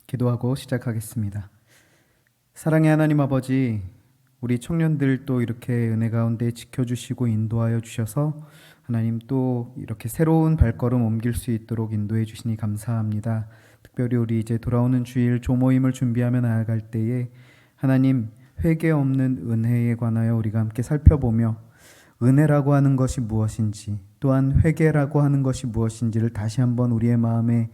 기도하고 시작하겠습니다. 사랑의 하나님 아버지, 우리 청년들 또 이렇게 은혜 가운데 지켜주시고 인도하여 주셔서 하나님 또 이렇게 새로운 발걸음 옮길 수 있도록 인도해 주시니 감사합니다. 특별히 우리 이제 돌아오는 주일 조모임을 준비하며 나아갈 때에 하나님 회개 없는 은혜에 관하여 우리가 함께 살펴보며 은혜라고 하는 것이 무엇인지, 또한 회개라고 하는 것이 무엇인지를 다시 한번 우리의 마음에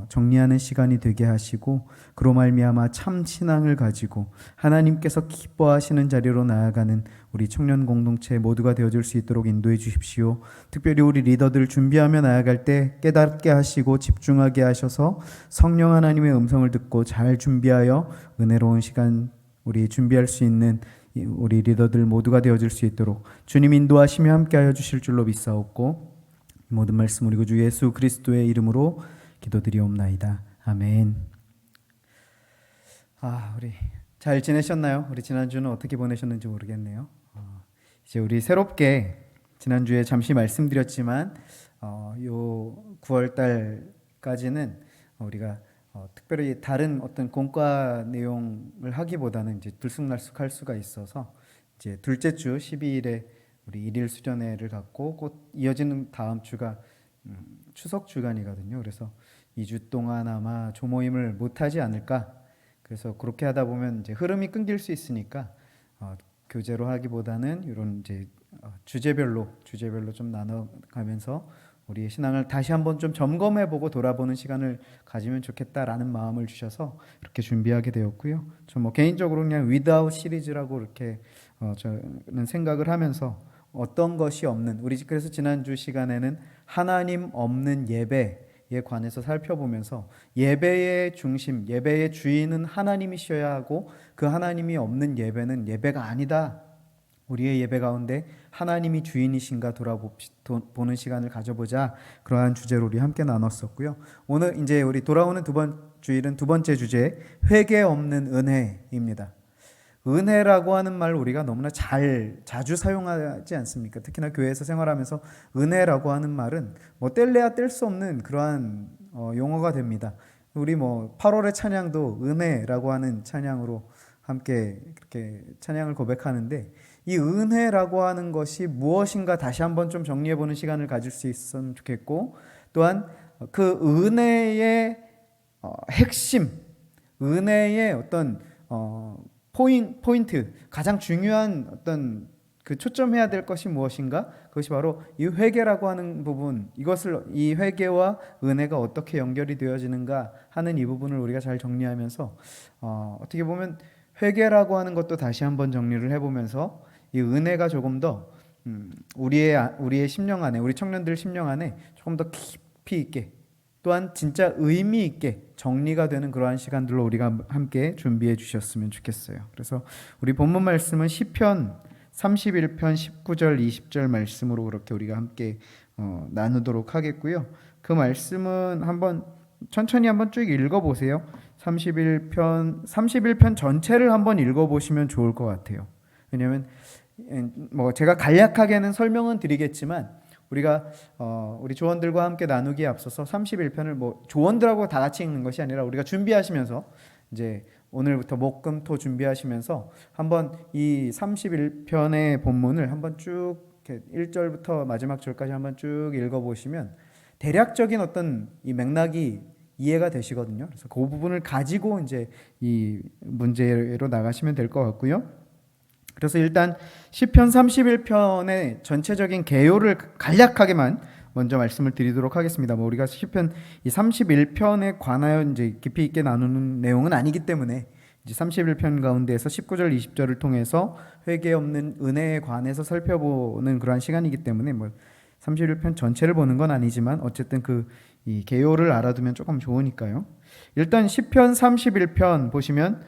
정리하는 시간이 되게 하시고, 그로 말미암아 참 신앙을 가지고 하나님께서 기뻐하시는 자리로 나아가는 우리 청년 공동체 모두가 되어줄 수 있도록 인도해 주십시오. 특별히 우리 리더들 준비하며 나아갈 때 깨닫게 하시고 집중하게 하셔서 성령 하나님의 음성을 듣고 잘 준비하여 은혜로운 시간 우리 준비할 수 있는 우리 리더들 모두가 되어줄 수 있도록 주님 인도하시며 함께하여 주실 줄로 믿사옵고, 모든 말씀 우리 구주 예수 그리스도의 이름으로 기도드리옵나이다. 아멘. 우리 잘 지내셨나요? 우리 지난주는 어떻게 보내셨는지 모르겠네요. 이제 우리 새롭게 지난주에 잠시 말씀드렸지만 요 9월 달까지는 우리가 특별히 다른 어떤 공과 내용을 하기보다는 이제 들쑥날쑥할 수가 있어서 이제 둘째 주 12일에 우리 일일 수련회를 갖고 곧 이어지는 다음 주가 추석 주간이거든요. 그래서 2주 동안 아마 조모임을 못 하지 않을까. 그래서 그렇게 하다 보면 이제 흐름이 끊길 수 있으니까 교재로 하기보다는 이런 이제 주제별로 좀 나눠가면서 우리의 신앙을 다시 한번 좀 점검해보고 돌아보는 시간을 가지면 좋겠다라는 마음을 주셔서 이렇게 준비하게 되었고요. 저 뭐 개인적으로 그냥 without 시리즈라고 이렇게 저는 생각을 하면서 어떤 것이 없는 우리 그래서 지난주 시간에는 하나님 없는 예배에 관해서 살펴보면서 예배의 중심, 예배의 주인은 하나님이셔야 하고 그 하나님이 없는 예배는 예배가 아니다. 우리의 예배 가운데 하나님이 주인이신가 돌아보는 시간을 가져보자. 그러한 주제로 우리 함께 나눴었고요. 오늘 이제 우리 돌아오는 주일은 두 번째 주제, 회개 없는 은혜입니다. 은혜라고 하는 말 우리가 너무나 자주 사용하지 않습니까? 특히나 교회에서 생활하면서 은혜라고 하는 말은 뭐 뗄래야 뗄 수 없는 그러한 용어가 됩니다. 우리 뭐 8월의 찬양도 은혜라고 하는 찬양으로 함께 그렇게 찬양을 고백하는데, 이 은혜라고 하는 것이 무엇인가 다시 한번 좀 정리해보는 시간을 가질 수 있으면 좋겠고, 또한 그 은혜의 핵심, 은혜의 어떤 포인트, 가장 중요한 어떤 그 초점해야 될 것이 무엇인가? 그것이 바로 이 회개라고 하는 부분, 이 회개와 은혜가 어떻게 연결이 되어지는가 하는 이 부분을 우리가 잘 정리하면서 어떻게 보면 회개라고 하는 것도 다시 한번 정리를 해보면서 이 은혜가 조금 더 우리의 심령 안에, 우리 청년들 심령 안에 조금 더 깊이 있게, 또한 진짜 의미 있게 정리가 되는 그러한 시간들로 우리가 함께 준비해 주셨으면 좋겠어요. 그래서 우리 본문 말씀은 시편 31편 19절 20절 말씀으로 그렇게 우리가 함께 나누도록 하겠고요. 그 말씀은 한번 천천히 한번 쭉 읽어보세요. 31편 전체를 한번 읽어보시면 좋을 것 같아요. 왜냐하면 뭐 제가 간략하게는 설명은 드리겠지만 우리가 우리 조원들과 함께 나누기에 앞서서 31편을 뭐 조원들하고 다 같이 읽는 것이 아니라 우리가 준비하시면서 이제 오늘부터 목, 금, 토 준비하시면서 한번 이 31편의 본문을 한번 쭉 1절부터 마지막 절까지 한번 쭉 읽어보시면 대략적인 어떤 이 맥락이 이해가 되시거든요. 그래서 그 부분을 가지고 이제 이 문제로 나가시면 될 것 같고요. 그래서 일단 시편 31편의 전체적인 개요를 간략하게만 먼저 말씀을 드리도록 하겠습니다. 뭐 우리가 시편 이 31편에 관하여 이제 깊이 있게 나누는 내용은 아니기 때문에 이제 31편 가운데에서 19절 20절을 통해서 회개 없는 은혜에 관해서 살펴보는 그러한 시간이기 때문에 뭐 31편 전체를 보는 건 아니지만 어쨌든 이 개요를 알아두면 조금 좋으니까요. 일단 시편 31편 보시면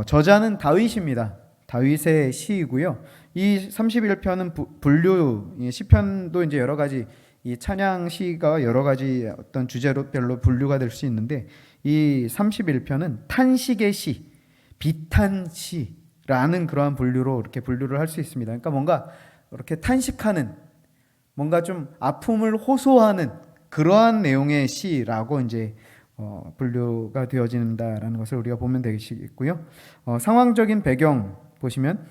저자는 다윗입니다. 다윗의 시이고요. 이 31편은 분류, 시편도 이제 여러 가지 이 찬양 시가 여러 가지 어떤 주제별로 분류가 될 수 있는데, 이 31편은 탄식의 시, 비탄시라는 그러한 분류로 이렇게 분류를 할 수 있습니다. 그러니까 뭔가 이렇게 탄식하는, 뭔가 좀 아픔을 호소하는 그러한 내용의 시라고 이제 분류가 되어진다라는 것을 우리가 보면 되시겠고요. 상황적인 배경 보시면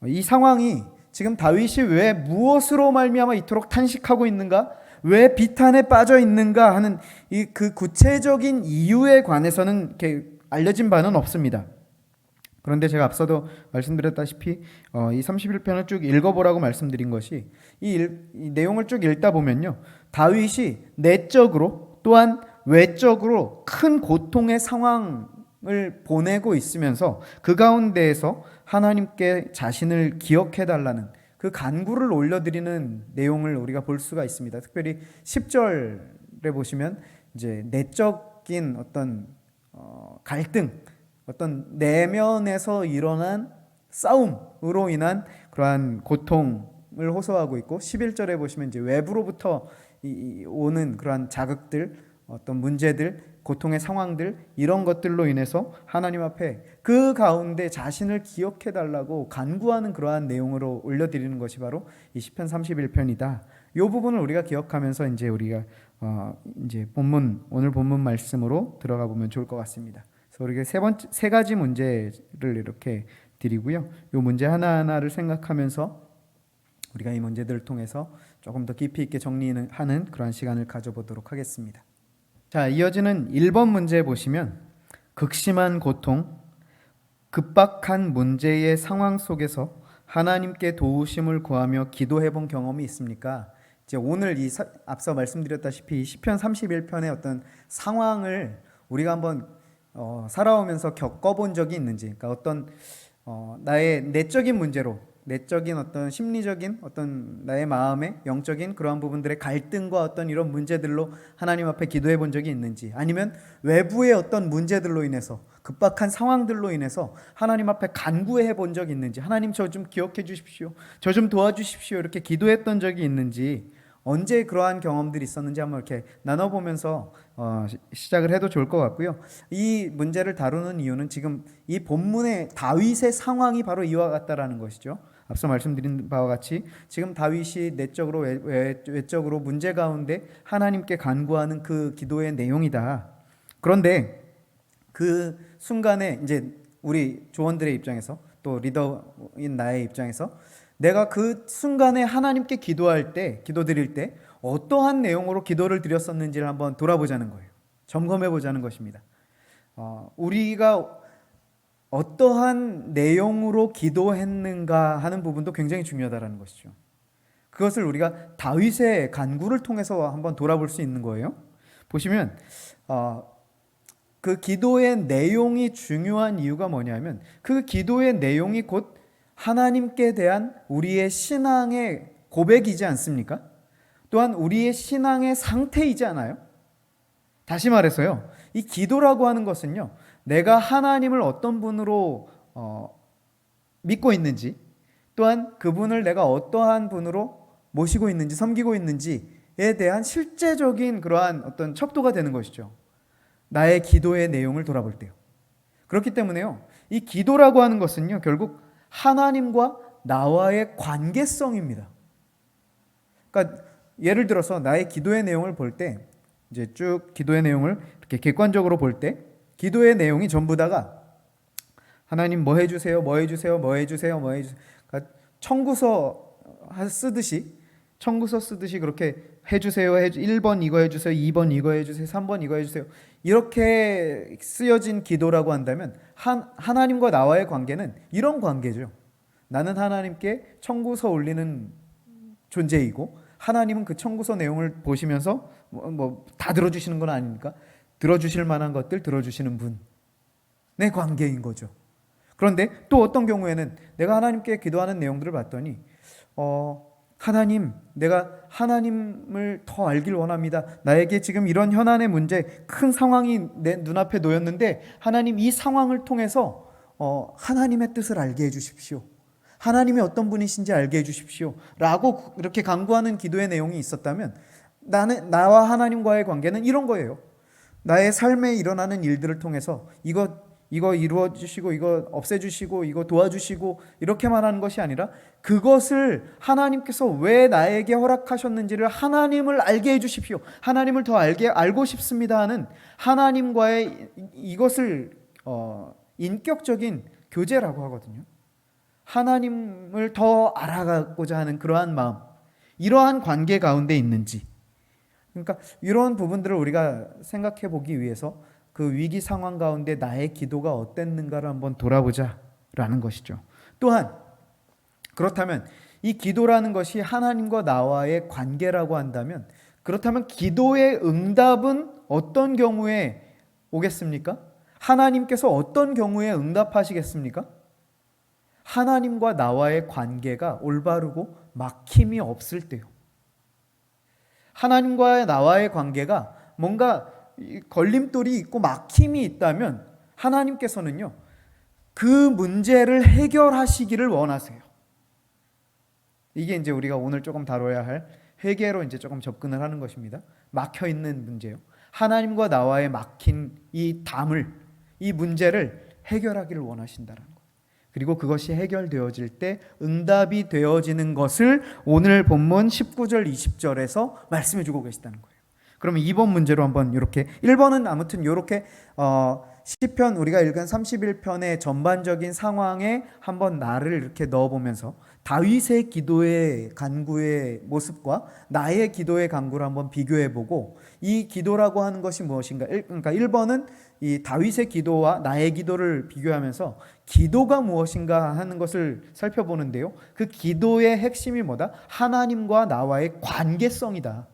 이 상황이 지금 다윗이 왜 무엇으로 말미암아 이토록 탄식하고 있는가, 왜 비탄에 빠져 있는가 하는 그 구체적인 이유에 관해서는 이렇게 알려진 바는 없습니다. 그런데 제가 앞서도 말씀드렸다시피 이 31편을 쭉 읽어보라고 말씀드린 것이 이 내용을 쭉 읽다 보면요, 다윗이 내적으로 또한 외적으로 큰 고통의 상황을 보내고 있으면서 그 가운데에서 하나님께 자신을 기억해 달라는 그 간구를 올려드리는 내용을 우리가 볼 수가 있습니다. 특별히 10절에 보시면 이제 내적인 어떤 갈등, 어떤 내면에서 일어난 싸움으로 인한 그러한 고통을 호소하고 있고, 11절에 보시면 이제 외부로부터 오는 그러한 자극들, 어떤 문제들, 고통의 상황들, 이런 것들로 인해서 하나님 앞에 그 가운데 자신을 기억해 달라고 간구하는 그러한 내용으로 올려드리는 것이 바로 이 시편 31편이다. 이 부분을 우리가 기억하면서 이제 우리가 이제 오늘 본문 말씀으로 들어가 보면 좋을 것 같습니다. 그래서 우리가 세 가지 문제를 이렇게 드리고요. 이 문제 하나하나를 생각하면서 우리가 이 문제들을 통해서 조금 더 깊이 있게 정리하는 그러한 시간을 가져보도록 하겠습니다. 자, 이어지는 1번 문제 보시면 극심한 고통, 급박한 문제의 상황 속에서 하나님께 도우심을 구하며 기도해 본 경험이 있습니까? 이제 오늘 앞서 말씀드렸다시피 시편 31편의 어떤 상황을 우리가 한번 살아오면서 겪어본 적이 있는지, 그러니까 어떤 나의 내적인 문제로, 내적인 어떤 심리적인 어떤 나의 마음의 영적인 그러한 부분들의 갈등과 어떤 이런 문제들로 하나님 앞에 기도해 본 적이 있는지, 아니면 외부의 어떤 문제들로 인해서, 급박한 상황들로 인해서 하나님 앞에 간구해 본 적이 있는지, 하나님 저 좀 기억해 주십시오, 저 좀 도와주십시오, 이렇게 기도했던 적이 있는지, 언제 그러한 경험들이 있었는지 한번 이렇게 나눠보면서 시작을 해도 좋을 것 같고요. 이 문제를 다루는 이유는 지금 이 본문의 다윗의 상황이 바로 이와 같다라는 것이죠. 앞서 말씀드린 바와 같이 지금 다윗이 내적으로 외적으로 문제 가운데 하나님께 간구하는 그 기도의 내용이다. 그런데 그 순간에 이제 우리 조원들의 입장에서, 또 리더인 나의 입장에서 내가 그 순간에 하나님께 기도드릴 때 어떠한 내용으로 기도를 드렸었는지를 한번 돌아보자는 거예요. 점검해 보자는 것입니다. 우리가 어떠한 내용으로 기도했는가 하는 부분도 굉장히 중요하다는 것이죠. 그것을 우리가 다윗의 간구를 통해서 한번 돌아볼 수 있는 거예요. 보시면 그 기도의 내용이 중요한 이유가 뭐냐면, 그 기도의 내용이 곧 하나님께 대한 우리의 신앙의 고백이지 않습니까? 또한 우리의 신앙의 상태이지 않아요? 다시 말해서요, 이 기도라고 하는 것은요, 내가 하나님을 어떤 분으로 믿고 있는지, 또한 그분을 내가 어떠한 분으로 모시고 있는지, 섬기고 있는지에 대한 실제적인 그러한 어떤 척도가 되는 것이죠. 나의 기도의 내용을 돌아볼 때요. 그렇기 때문에요, 이 기도라고 하는 것은요, 결국 하나님과 나와의 관계성입니다. 그러니까 예를 들어서 나의 기도의 내용을 볼 때, 이제 쭉 기도의 내용을 이렇게 객관적으로 볼 때, 기도의 내용이 전부 다가 하나님 뭐 해주세요, 뭐 해주세요, 뭐 해주세요, 뭐 해주세요. 그러니까 청구서 쓰듯이 그렇게 해주세요, 1번 이거 해주세요, 2번 이거 해주세요, 3번 이거 해주세요, 이렇게 쓰여진 기도라고 한다면 하나님과 나와의 관계는 이런 관계죠. 나는 하나님께 청구서 올리는 존재이고, 하나님은 그 청구서 내용을 보시면서 다 들어주시는 건 아닙니까? 들어주실 만한 것들 들어주시는 분의 관계인 거죠. 그런데 또 어떤 경우에는 내가 하나님께 기도하는 내용들을 봤더니 하나님, 내가 하나님을 더 알길 원합니다. 나에게 지금 이런 현안의 문제, 큰 상황이 내 눈앞에 놓였는데 하나님, 이 상황을 통해서 하나님의 뜻을 알게 해주십시오. 하나님이 어떤 분이신지 알게 해주십시오. 라고 이렇게 간구하는 기도의 내용이 있었다면, 나와 하나님과의 관계는 이런 거예요. 나의 삶에 일어나는 일들을 통해서 이거 이루어 주시고 이거 없애 주시고 이거 도와주시고 이렇게만 하는 것이 아니라 그것을 하나님께서 왜 나에게 허락하셨는지를 하나님을 알게 해 주십시오. 하나님을 더 알고 싶습니다 하는 하나님과의 이것을 인격적인 교제라고 하거든요. 하나님을 더 알아가고자 하는 그러한 마음, 이러한 관계 가운데 있는지, 그러니까 이런 부분들을 우리가 생각해 보기 위해서 그 위기 상황 가운데 나의 기도가 어땠는가를 한번 돌아보자라는 것이죠. 또한 그렇다면 이 기도라는 것이 하나님과 나와의 관계라고 한다면, 그렇다면 기도의 응답은 어떤 경우에 오겠습니까? 하나님께서 어떤 경우에 응답하시겠습니까? 하나님과 나와의 관계가 올바르고 막힘이 없을 때요. 하나님과 나와의 관계가 뭔가 걸림돌이 있고 막힘이 있다면 하나님께서는요, 그 문제를 해결하시기를 원하세요. 이게 이제 우리가 오늘 조금 다뤄야 할 회개로 이제 조금 접근을 하는 것입니다. 막혀 있는 문제요. 하나님과 나와의 막힌 이 담을, 이 문제를 해결하기를 원하신다는 것. 그리고 그것이 해결되어질 때 응답이 되어지는 것을 오늘 본문 19절 20절에서 말씀해 주고 계시다는 거예요. 그러면 2번 문제로 한번 이렇게, 1번은 아무튼 이렇게 시편 우리가 읽은 31편의 전반적인 상황에 한번 나를 이렇게 넣어보면서 다윗의 기도의 간구의 모습과 나의 기도의 간구를 한번 비교해보고, 이 기도라고 하는 것이 무엇인가, 그러니까 1번은 이 다윗의 기도와 나의 기도를 비교하면서 기도가 무엇인가 하는 것을 살펴보는데요, 그 기도의 핵심이 뭐다? 하나님과 나와의 관계성이다.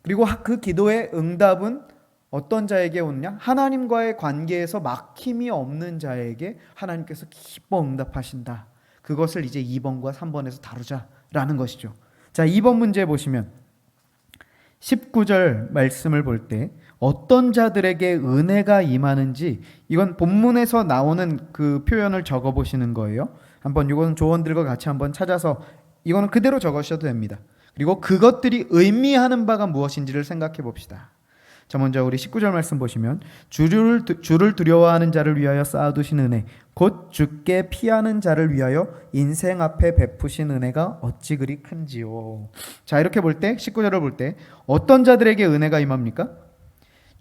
그리고 그 기도의 응답은 어떤 자에게 오느냐? 하나님과의 관계에서 막힘이 없는 자에게 하나님께서 기뻐 응답하신다. 그것을 이제 2번과 3번에서 다루자라는 것이죠. 자, 2번 문제 보시면 19절 말씀을 볼 때 어떤 자들에게 은혜가 임하는지, 이건 본문에서 나오는 그 표현을 적어 보시는 거예요. 한번 이건 조원들과 같이 한번 찾아서 이거는 그대로 적으셔도 됩니다. 그리고 그것들이 의미하는 바가 무엇인지를 생각해 봅시다. 자, 먼저 우리 19절 말씀 보시면 주를 두려워하는 자를 위하여 쌓아두신 은혜, 곧 주께 피하는 자를 위하여 인생 앞에 베푸신 은혜가 어찌 그리 큰지요. 자, 이렇게 볼 때 19절을 볼 때 어떤 자들에게 은혜가 임합니까?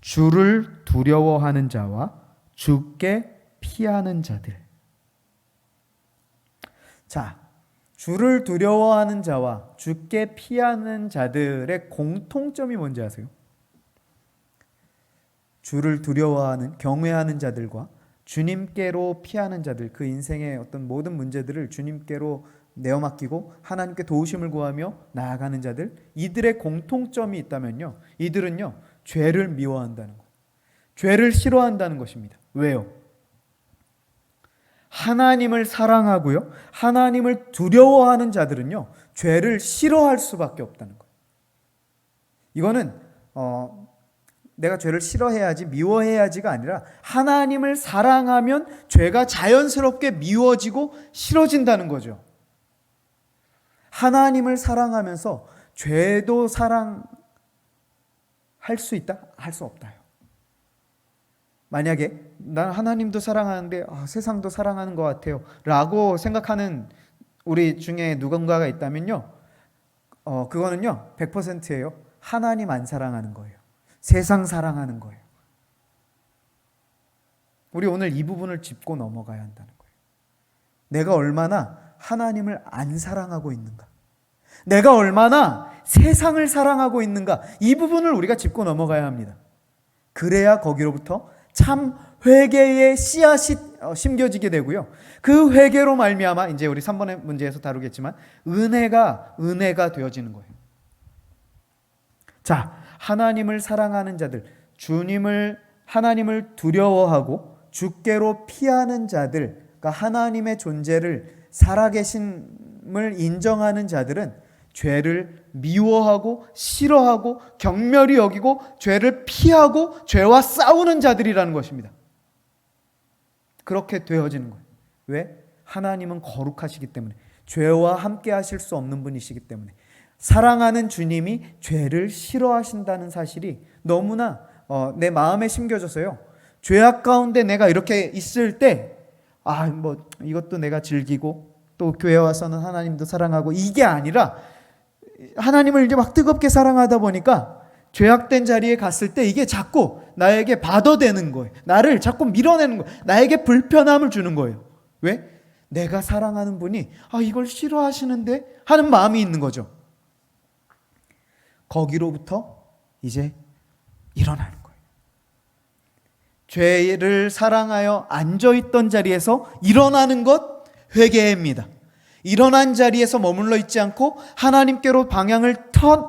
주를 두려워하는 자와 주께 피하는 자들. 자, 주를 두려워하는 자와 주께 피하는 자들의 공통점이 뭔지 아세요? 주를 두려워하는, 경외하는 자들과 주님께로 피하는 자들, 그 인생의 어떤 모든 문제들을 주님께로 내어맡기고 하나님께 도우심을 구하며 나아가는 자들, 이들의 공통점이 있다면요, 이들은요, 죄를 미워한다는 것, 죄를 싫어한다는 것입니다. 왜요? 하나님을 사랑하고요, 하나님을 두려워하는 자들은요, 죄를 싫어할 수밖에 없다는 거예요. 이거는 내가 죄를 싫어해야지, 미워해야지가 아니라 하나님을 사랑하면 죄가 자연스럽게 미워지고 싫어진다는 거죠. 하나님을 사랑하면서 죄도 사랑할 수 있다? 할 수 없다요. 만약에 난 하나님도 사랑하는데 세상도 사랑하는 것 같아요 라고 생각하는 우리 중에 누군가가 있다면요, 그거는요 100%예요. 하나님 안 사랑하는 거예요. 세상 사랑하는 거예요. 우리 오늘 이 부분을 짚고 넘어가야 한다는 거예요. 내가 얼마나 하나님을 안 사랑하고 있는가, 내가 얼마나 세상을 사랑하고 있는가, 이 부분을 우리가 짚고 넘어가야 합니다. 그래야 거기로부터 참 회개의 씨앗이 심겨지게 되고요, 그 회개로 말미암아 이제 우리 3번의 문제에서 다루겠지만 은혜가 되어지는 거예요. 자, 하나님을 사랑하는 자들, 하나님을 두려워하고 주께로 피하는 자들, 그러니까 하나님의 존재를, 살아계심을 인정하는 자들은 죄를 미워하고 싫어하고 경멸히 여기고 죄를 피하고 죄와 싸우는 자들이라는 것입니다. 그렇게 되어지는 거예요. 왜? 하나님은 거룩하시기 때문에, 죄와 함께 하실 수 없는 분이시기 때문에, 사랑하는 주님이 죄를 싫어하신다는 사실이 너무나 내 마음에 심겨져서요, 죄악 가운데 내가 이렇게 있을 때 뭐 이것도 내가 즐기고 또 교회 와서는 하나님도 사랑하고 이게 아니라 하나님을 이제 막 뜨겁게 사랑하다 보니까 죄악된 자리에 갔을 때 이게 자꾸 나에게 받아대는 거예요. 나를 자꾸 밀어내는 거예요. 나에게 불편함을 주는 거예요. 왜? 내가 사랑하는 분이 이걸 싫어하시는데 하는 마음이 있는 거죠. 거기로부터 이제 일어나는 거예요. 죄를 사랑하여 앉아있던 자리에서 일어나는 것 회개입니다. 일어난 자리에서 머물러 있지 않고 하나님께로 방향을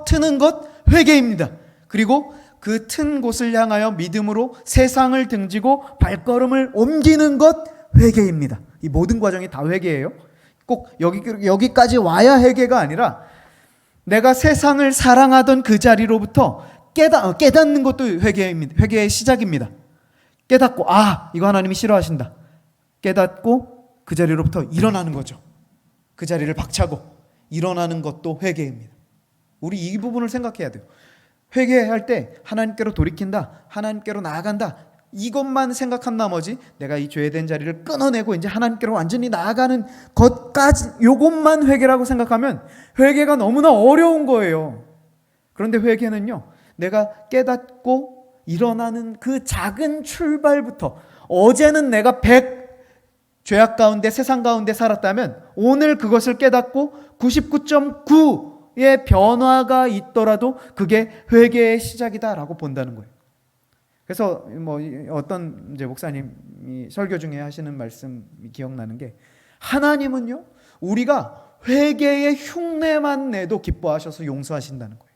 트는 것 회개입니다. 그리고 그 튼 곳을 향하여 믿음으로 세상을 등지고 발걸음을 옮기는 것 회개입니다. 이 모든 과정이 다 회개예요. 꼭 여기까지 와야 회개가 아니라 내가 세상을 사랑하던 그 자리로부터 깨닫는 것도 회개입니다. 회개의 시작입니다. 깨닫고 이거 하나님이 싫어하신다. 깨닫고 그 자리로부터 일어나는 거죠. 그 자리를 박차고 일어나는 것도 회개입니다. 우리 이 부분을 생각해야 돼요. 회개할 때 하나님께로 돌이킨다, 하나님께로 나아간다, 이것만 생각한 나머지 내가 이 죄된 자리를 끊어내고 이제 하나님께로 완전히 나아가는 것까지, 요것만 회개라고 생각하면 회개가 너무나 어려운 거예요. 그런데 회개는요, 내가 깨닫고 일어나는 그 작은 출발부터, 어제는 내가 100 죄악 가운데 세상 가운데 살았다면 오늘 그것을 깨닫고 99.9의 변화가 있더라도 그게 회개의 시작이다라고 본다는 거예요. 그래서 어떤 이제 목사님이 설교 중에 하시는 말씀이 기억나는 게, 하나님은요 우리가 회개의 흉내만 내도 기뻐하셔서 용서하신다는 거예요.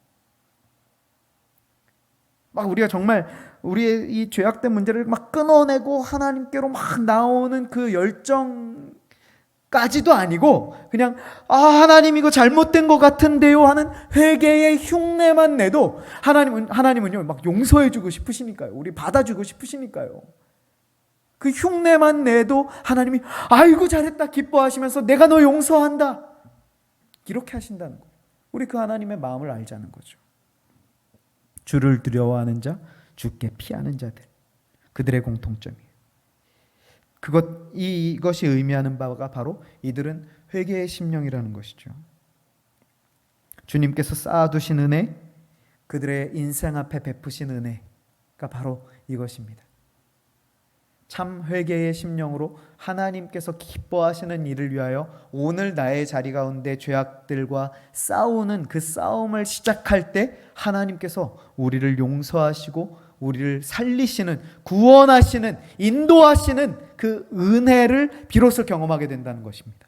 막 우리가 정말 우리의 이 죄악된 문제를 막 끊어내고 하나님께로 막 나오는 그 열정까지도 아니고, 그냥 하나님 이거 잘못된 것 같은데요 하는 회개의 흉내만 내도 하나님은요 막 용서해주고 싶으시니까요. 우리 받아주고 싶으시니까요. 그 흉내만 내도 하나님이 아이고 잘했다 기뻐하시면서 내가 너 용서한다 이렇게 하신다는 거예요. 우리 그 하나님의 마음을 알자는 거죠. 주를 두려워하는 자, 주께 피하는 자들, 그들의 공통점이에요. 이것이 의미하는 바가 바로 이들은 회개의 심령이라는 것이죠. 주님께서 쌓아두신 은혜, 그들의 인생 앞에 베푸신 은혜가 바로 이것입니다. 참 회개의 심령으로 하나님께서 기뻐하시는 일을 위하여 오늘 나의 자리 가운데 죄악들과 싸우는 그 싸움을 시작할 때 하나님께서 우리를 용서하시고 우리를 살리시는, 구원하시는, 인도하시는 그 은혜를 비로소 경험하게 된다는 것입니다.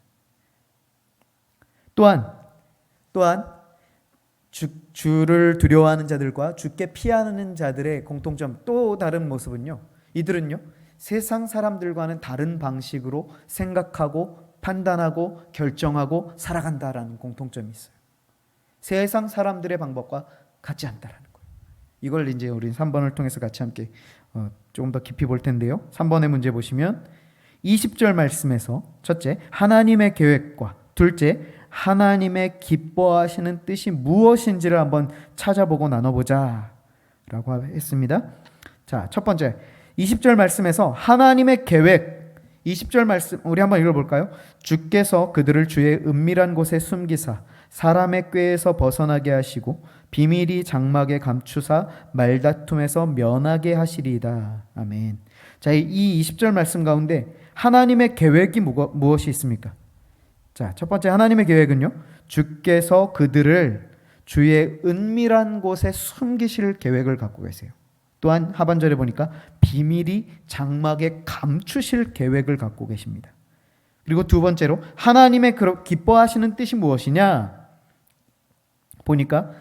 또한 주를 두려워하는 자들과 주께 피하는 자들의 공통점, 또 다른 모습은요, 이들은요 세상 사람들과는 다른 방식으로 생각하고 판단하고 결정하고 살아간다라는 공통점이 있어요. 세상 사람들의 방법과 같지 않다라는 거예요. 이걸 이제 우리 3번을 통해서 같이 함께 조금 더 깊이 볼 텐데요. 3번의 문제 보시면 20절 말씀에서 첫째, 하나님의 계획과 둘째, 하나님의 기뻐하시는 뜻이 무엇인지를 한번 찾아보고 나눠보자 라고 했습니다. 자, 첫 번째 20절 말씀에서 하나님의 계획, 20절 말씀 우리 한번 읽어볼까요? 주께서 그들을 주의 은밀한 곳에 숨기사 사람의 꾀에서 벗어나게 하시고 비밀이 장막에 감추사 말다툼에서 면하게 하시리이다. 아멘. 자, 이 20절 말씀 가운데 하나님의 계획이 무엇이 있습니까? 자, 첫 번째 하나님의 계획은요, 주께서 그들을 주의 은밀한 곳에 숨기실 계획을 갖고 계세요. 또한 하반절에 보니까 비밀이 장막에 감추실 계획을 갖고 계십니다. 그리고 두 번째로 하나님의 기뻐하시는 뜻이 무엇이냐 보니까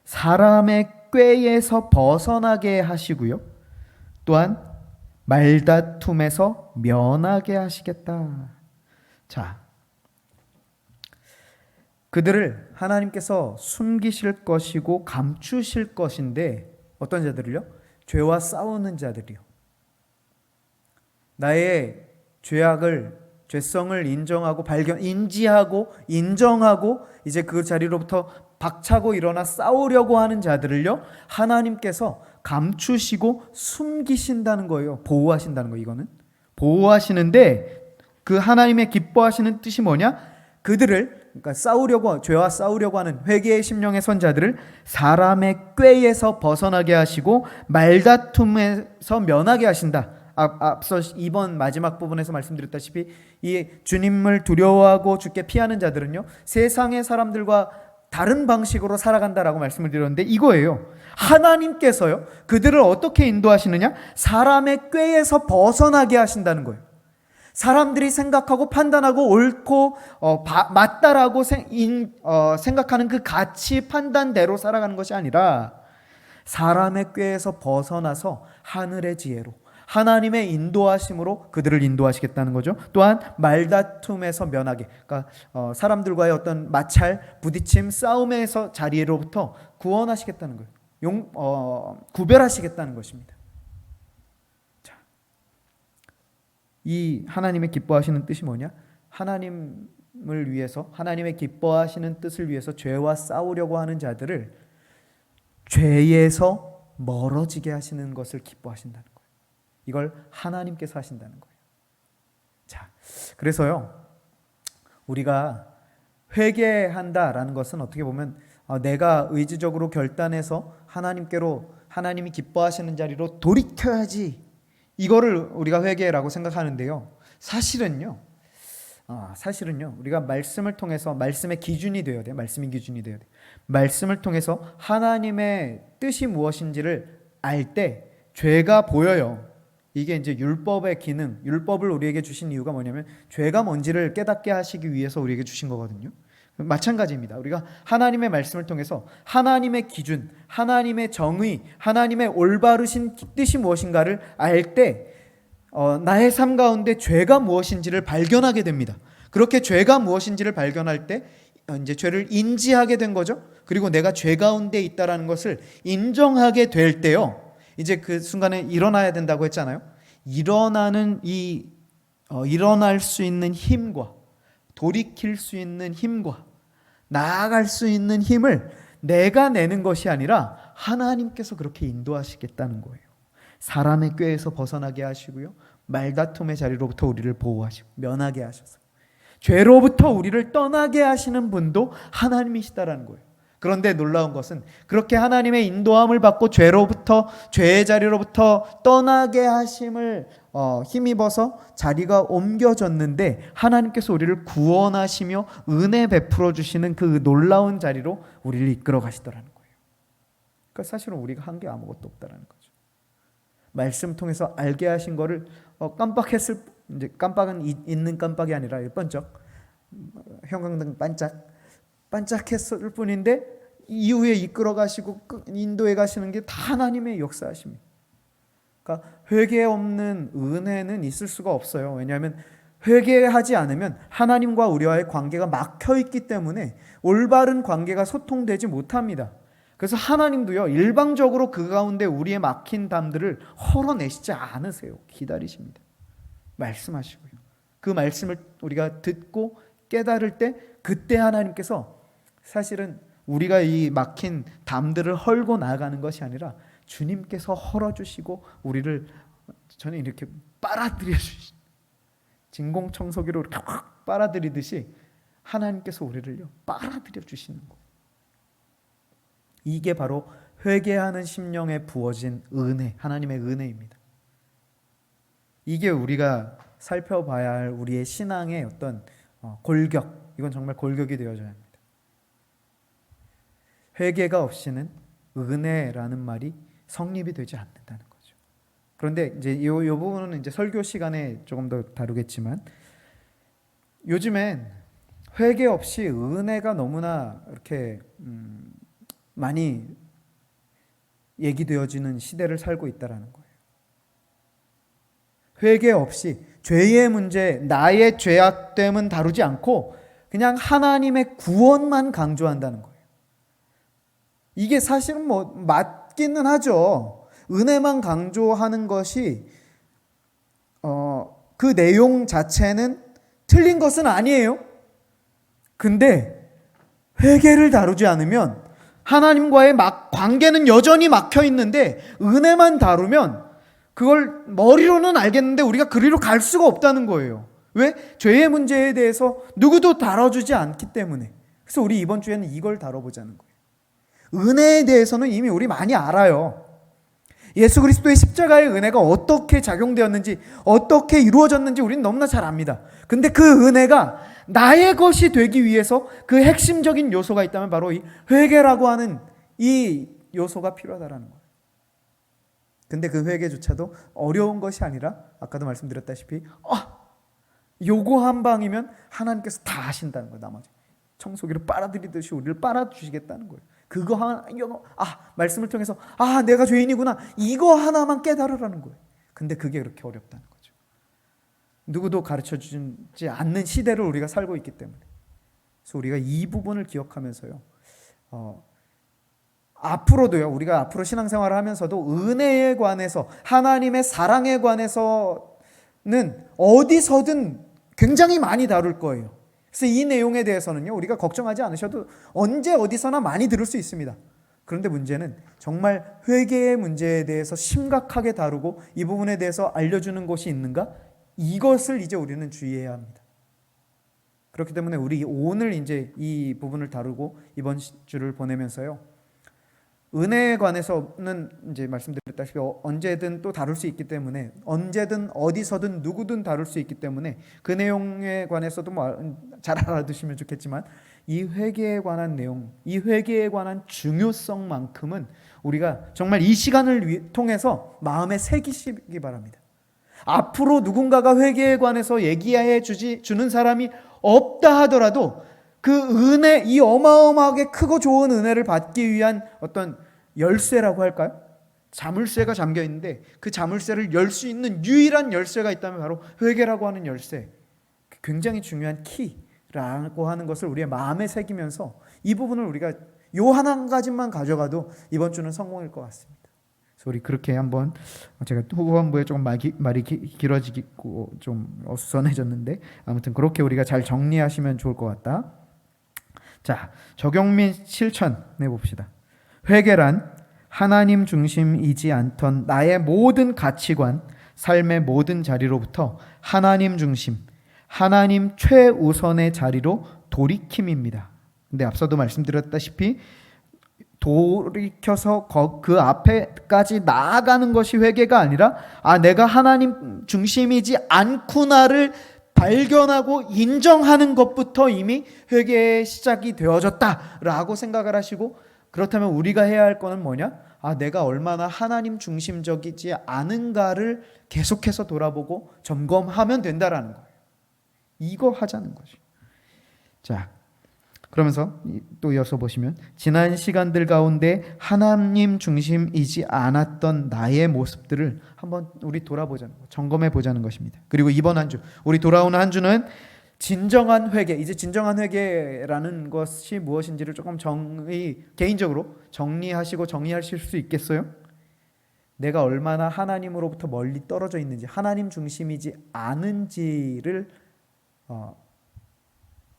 사람의 꾀에서 벗어나게 하시고요, 또한 말다툼에서 면하게 하시겠다. 자, 그들을 하나님께서 숨기실 것이고 감추실 것인데 어떤 자들을요? 죄와 싸우는 자들이요. 나의 죄성을 인정하고 인지하고 인정하고 이제 그 자리로부터 박차고 일어나 싸우려고 하는 자들을요, 하나님께서 감추시고 숨기신다는 거예요. 보호하신다는 거예요. 이거는 보호하시는데, 그 하나님의 기뻐하시는 뜻이 뭐냐? 그들을, 그러니까 죄와 싸우려고 하는 회개의 심령의 선자들을 사람의 꾀에서 벗어나게 하시고 말다툼에서 면하게 하신다. 앞서 이번 마지막 부분에서 말씀드렸다시피 이 주님을 두려워하고 주께 피하는 자들은요, 세상의 사람들과 다른 방식으로 살아간다라고 말씀을 드렸는데, 이거예요. 하나님께서요, 그들을 어떻게 인도하시느냐? 사람의 꾀에서 벗어나게 하신다는 거예요. 사람들이 생각하고 판단하고 옳고 맞다라고 생각하는 그 가치 판단대로 살아가는 것이 아니라 사람의 꾀에서 벗어나서 하늘의 지혜로, 하나님의 인도하심으로 그들을 인도하시겠다는 거죠. 또한 말다툼에서 면하게, 그러니까 사람들과의 어떤 마찰, 부딪힘, 싸움에서 자리로부터 구원하시겠다는 거예요. 구별하시겠다는 것입니다. 자, 이 하나님의 기뻐하시는 뜻이 뭐냐? 하나님을 위해서, 하나님의 기뻐하시는 뜻을 위해서 죄와 싸우려고 하는 자들을 죄에서 멀어지게 하시는 것을 기뻐하신다는 거예요. 이걸 하나님께서 하신다는 거예요. 자, 그래서요, 우리가 회개한다라는 것은 어떻게 보면 내가 의지적으로 결단해서 하나님께로, 하나님이 기뻐하시는 자리로 돌이켜야지, 이거를 우리가 회개라고 생각하는데요, 사실은요 우리가 말씀을 통해서, 말씀의 기준이 되어야 돼요. 말씀이 기준이 되어야 돼요. 말씀을 통해서 하나님의 뜻이 무엇인지를 알 때 죄가 보여요. 이게 이제 율법의 기능, 율법을 우리에게 주신 이유가 뭐냐면 죄가 뭔지를 깨닫게 하시기 위해서 우리에게 주신 거거든요. 마찬가지입니다. 우리가 하나님의 말씀을 통해서 하나님의 기준, 하나님의 정의, 하나님의 올바르신 뜻이 무엇인가를 알 때 나의 삶 가운데 죄가 무엇인지를 발견하게 됩니다. 그렇게 죄가 무엇인지를 발견할 때 이제 죄를 인지하게 된 거죠. 그리고 내가 죄 가운데 있다라는 것을 인정하게 될 때요, 이제 그 순간에 일어나야 된다고 했잖아요. 일어날 수 있는 힘과, 돌이킬 수 있는 힘과, 나아갈 수 있는 힘을 내가 내는 것이 아니라 하나님께서 그렇게 인도하시겠다는 거예요. 사람의 꾀에서 벗어나게 하시고요, 말다툼의 자리로부터 우리를 보호하시고 면하게 하셔서 죄로부터 우리를 떠나게 하시는 분도 하나님이시다라는 거예요. 그런데 놀라운 것은 그렇게 하나님의 인도함을 받고 죄의 자리로부터 떠나게 하심을 힘입어서 자리가 옮겨졌는데, 하나님께서 우리를 구원하시며 은혜 베풀어 주시는 그 놀라운 자리로 우리를 이끌어 가시더라는 거예요. 그러니까 사실은 우리가 한 게 아무것도 없다라는 거죠. 말씀 통해서 알게 하신 거를 깜빡했을, 이제 깜빡은 있는 깜빡이 아니라 번쩍 형광등 반짝했을 뿐인데 이후에 이끌어 가시고 인도해 가시는 게 다 하나님의 역사하십니다. 그러니까 회개 없는 은혜는 있을 수가 없어요. 왜냐하면 회개하지 않으면 하나님과 우리와의 관계가 막혀 있기 때문에 올바른 관계가 소통되지 못합니다. 그래서 하나님도요, 일방적으로 그 가운데 우리의 막힌 담들을 헐어내시지 않으세요. 기다리십니다. 말씀하시고요. 그 말씀을 우리가 듣고 깨달을 때, 그때 하나님께서 사실은 우리가 이 막힌 담들을 헐고 나가는 것이 아니라 주님께서 헐어주시고 우리를, 저는 이렇게 빨아들여 주신, 진공청소기로 이렇게 확 빨아들이듯이 하나님께서 우리를요 빨아들여 주시는 거예요. 이게 바로 회개하는 심령에 부어진 은혜, 하나님의 은혜입니다. 이게 우리가 살펴봐야 할 우리의 신앙의 어떤 골격, 이건 정말 골격이 되어져야 합니다. 회개가 없이는 은혜라는 말이 성립이 되지 않는다는 거죠. 그런데 이제 이 부분은 이제 설교 시간에 조금 더 다루겠지만, 요즘엔 회개 없이 은혜가 너무나 이렇게 많이 얘기되어지는 시대를 살고 있다라는 거예요. 회개 없이 죄의 문제, 나의 죄악됨은 다루지 않고 그냥 하나님의 구원만 강조한다는 거예요. 이게 사실은 맞기는 하죠. 은혜만 강조하는 것이 그 내용 자체는 틀린 것은 아니에요. 근데 회개를 다루지 않으면 하나님과의 관계는 여전히 막혀 있는데, 은혜만 다루면 그걸 머리로는 알겠는데 우리가 그리로 갈 수가 없다는 거예요. 왜? 죄의 문제에 대해서 누구도 다뤄주지 않기 때문에. 그래서 우리 이번 주에는 이걸 다뤄보자는 거예요. 은혜에 대해서는 이미 우리 많이 알아요. 예수 그리스도의 십자가의 은혜가 어떻게 작용되었는지, 어떻게 이루어졌는지 우리는 너무나 잘 압니다. 근데 그 은혜가 나의 것이 되기 위해서 그 핵심적인 요소가 있다면 바로 이 회개라고 하는 이 요소가 필요하다는 거예요. 근데 그 회개조차도 어려운 것이 아니라, 아까도 말씀드렸다시피 요거 한 방이면 하나님께서 다 하신다는 거예요. 나머지 청소기를 빨아들이듯이 우리를 빨아주시겠다는 거예요. 그거 하나, 말씀을 통해서 내가 죄인이구나, 이거 하나만 깨달으라는 거예요. 근데 그게 그렇게 어렵다는 거죠. 누구도 가르쳐주지 않는 시대를 우리가 살고 있기 때문에. 그래서 우리가 이 부분을 기억하면서요, 앞으로도요, 우리가 앞으로 신앙생활을 하면서도 은혜에 관해서, 하나님의 사랑에 관해서는 어디서든 굉장히 많이 다룰 거예요. 그래서 이 내용에 대해서는요, 우리가 걱정하지 않으셔도 언제 어디서나 많이 들을 수 있습니다. 그런데 문제는 정말 회개의 문제에 대해서 심각하게 다루고 이 부분에 대해서 알려주는 곳이 있는가? 이것을 이제 우리는 주의해야 합니다. 그렇기 때문에 우리 오늘 이제 이 부분을 다루고 이번 주를 보내면서요, 은혜에 관해서는 이제 말씀드렸다시피 언제든 또 다룰 수 있기 때문에, 언제든 어디서든 누구든 다룰 수 있기 때문에 그 내용에 관해서도 잘 알아두시면 좋겠지만, 이 회개에 관한 내용, 이 회개에 관한 중요성만큼은 우리가 정말 이 시간을 통해서 마음에 새기시기 바랍니다. 앞으로 누군가가 회개에 관해서 얘기해 주는 사람이 없다 하더라도 그 은혜, 이 어마어마하게 크고 좋은 은혜를 받기 위한 어떤 열쇠라고 할까요? 자물쇠가 잠겨 있는데 그 자물쇠를 열 수 있는 유일한 열쇠가 있다면 바로 회개라고 하는 열쇠, 굉장히 중요한 키라고 하는 것을 우리의 마음에 새기면서 이 부분을 우리가 요 한 가지만 가져가도 이번 주는 성공일 것 같습니다. 그래서 우리 그렇게 한번, 제가 후반부에 조금 말이 길어지고 좀 어수선해졌는데, 아무튼 그렇게 우리가 잘 정리하시면 좋을 것 같다. 자, 적용 및 실천해 봅시다. 회개란 하나님 중심이지 않던 나의 모든 가치관, 삶의 모든 자리로부터 하나님 중심, 하나님 최우선의 자리로 돌이킴입니다. 근데 앞서도 말씀드렸다시피 돌이켜서 그 앞에까지 나아가는 것이 회개가 아니라 내가 하나님 중심이지 않구나를 발견하고 인정하는 것부터 이미 회개의 시작이 되어졌다라고 생각을 하시고, 그렇다면 우리가 해야 할 거는 뭐냐? 내가 얼마나 하나님 중심적이지 않은가를 계속해서 돌아보고 점검하면 된다라는 거예요. 이거 하자는 거죠. 자, 그러면서 또 이어서 보시면, 지난 시간들 가운데 하나님 중심이지 않았던 나의 모습들을 한번 우리 돌아보자는 거, 점검해 보자는 것입니다. 그리고 이번 한 주, 우리 돌아오는 한 주는 진정한 회개, 이제 진정한 회개라는 것이 무엇인지를 조금 개인적으로 정리하시고 정리하실 수 있겠어요? 내가 얼마나 하나님으로부터 멀리 떨어져 있는지, 하나님 중심이지 않은지를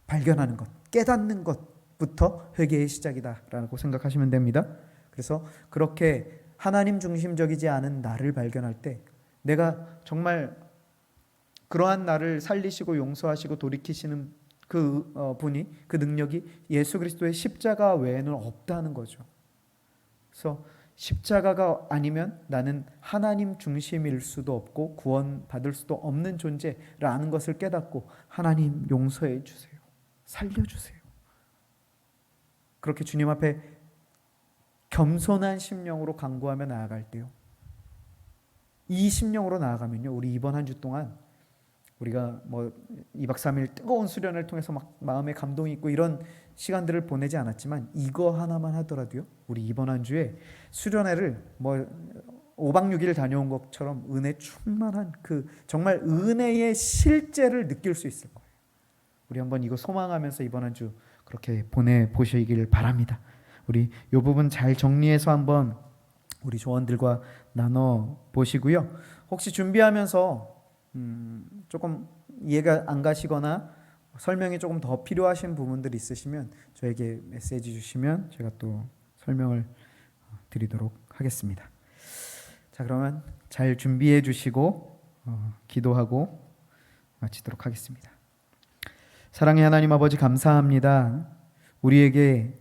발견하는 것, 깨닫는 것부터 회개의 시작이다라고 생각하시면 됩니다. 그래서 그렇게 하나님 중심적이지 않은 나를 발견할 때, 내가 정말 그러한 나를 살리시고 용서하시고 돌이키시는 그 분이, 그 능력이 예수 그리스도의 십자가 외에는 없다는 거죠. 그래서 십자가가 아니면 나는 하나님 중심일 수도 없고 구원받을 수도 없는 존재라는 것을 깨닫고, 하나님 용서해 주세요, 살려주세요, 그렇게 주님 앞에 겸손한 심령으로 간구하며 나아갈 때요, 이 심령으로 나아가면요, 우리 이번 한 주 동안 우리가 2박 3일 뜨거운 수련을 통해서 막 마음에 감동이 있고 이런 시간들을 보내지 않았지만, 이거 하나만 하더라도요, 우리 이번 한 주에 수련회를 5박 6일 다녀온 것처럼 은혜 충만한 그 정말 은혜의 실제를 느낄 수 있을 거예요. 우리 한번 이거 소망하면서 이번 한 주 그렇게 보내보시길 바랍니다. 우리 이 부분 잘 정리해서 한번 우리 조원들과 나눠보시고요. 혹시 준비하면서 조금 이해가 안 가시거나 설명이 조금 더 필요하신 부분들이 있으시면 저에게 메시지 주시면 제가 또 설명을 드리도록 하겠습니다. 자, 그러면 잘 준비해 주시고 기도하고 마치도록 하겠습니다. 사랑의 하나님 아버지, 감사합니다. 우리에게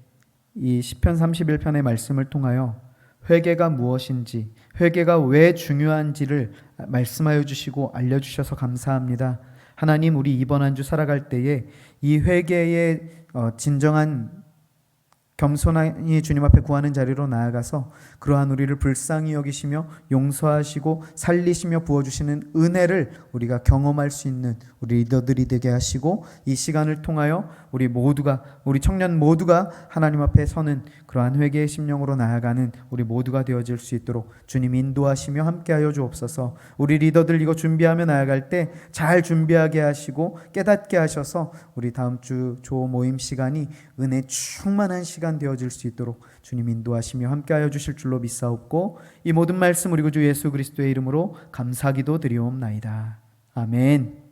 이 시편 31편의 말씀을 통하여 회개가 무엇인지, 회개가 왜 중요한지를 말씀하여 주시고 알려주셔서 감사합니다. 하나님, 우리 이번 한 주 살아갈 때에 이 회개의 진정한 겸손히 주님 앞에 구하는 자리로 나아가서 그러한 우리를 불쌍히 여기시며 용서하시고 살리시며 부어주시는 은혜를 우리가 경험할 수 있는 우리 리더들이 되게 하시고, 이 시간을 통하여 우리 청년 모두가 하나님 앞에 서는 그러한 회개의 심령으로 나아가는 우리 모두가 되어질 수 있도록 주님 인도하시며 함께하여 주옵소서. 우리 리더들 이거 준비하며 나아갈 때 잘 준비하게 하시고 깨닫게 하셔서 우리 다음 주 조 모임 시간이 은혜 충만한 시간 되어질 수 있도록 주님 인도하시며 함께하여 주실 줄로 믿사옵고, 이 모든 말씀 우리 구주 예수 그리스도의 이름으로 감사기도 드리옵나이다. 아멘.